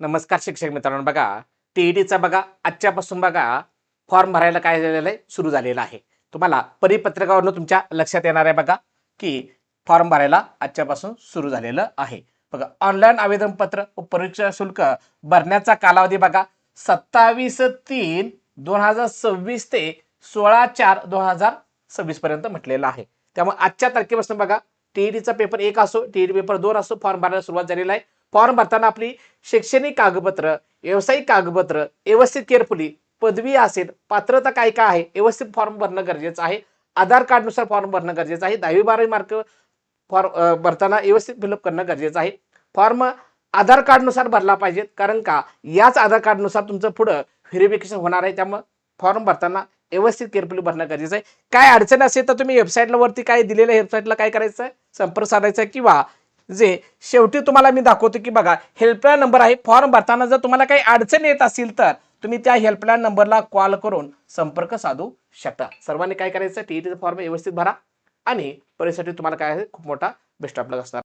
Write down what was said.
नमस्कार शिक्षक मित्रांनो, बघा टीईटीचा बघा आजच्यापासून बघा फॉर्म भरायला काय झालेलं आहे, सुरू झालेलं आहे. तुम्हाला परिपत्रकावरून तुमच्या लक्षात येणार आहे बघा की फॉर्म भरायला आजच्यापासून सुरू झालेलं आहे. बघा ऑनलाईन आवेदन पत्र व परीक्षा शुल्क भरण्याचा कालावधी बघा 27/3/2026 ते 16/4/2026 पर्यंत म्हटलेलं आहे. त्यामुळे आजच्या तारखेपासून बघा टीईटीचा पेपर 1 असो, टीईटी पेपर 2 असो, फॉर्म भरायला सुरुवात झालेली आहे. फॉर्म भरताना आपली शैक्षणिक कागदपत्र, व्यावसायिक कागदपत्र व्यवस्थित केअरफुली, पदवी असेल, पात्रता काय काय आहे व्यवस्थित फॉर्म भरणं गरजेचं आहे. आधार कार्डनुसार फॉर्म भरणं गरजेचं आहे. 10वी-12वी मार्क फॉर्म भरताना व्यवस्थित फिलअप करणं गरजेचं आहे. फॉर्म आधार कार्डनुसार भरला पाहिजे, कारण का याच आधार कार्डनुसार तुमचं पुढं व्हेरिफिकेशन होणार आहे. त्यामुळे फॉर्म भरताना व्यवस्थित केअरफुली भरणं गरजेचं आहे. काय अडचण असेल तर तुम्ही वेबसाईटला वरती काय दिलेलं आहे, वेबसाईटला काय करायचं आहे, संपर्क साधायचा आहे. किंवा जे शेवटी तुम्हाला मी दाखवतो की बघा हेल्पलाईन नंबर आहे. फॉर्म भरताना जर तुम्हाला काही अडचण येत असेल तर तुम्ही त्या हेल्पलाईन नंबरला कॉल करून संपर्क साधू शकता. सर्वांनी काय करायचं, टीईटीचा फॉर्म व्यवस्थित भरा आणि परीक्षेसाठी तुम्हाला काय आहे, खूप मोठा बेस्ट ऑफ लक असणार.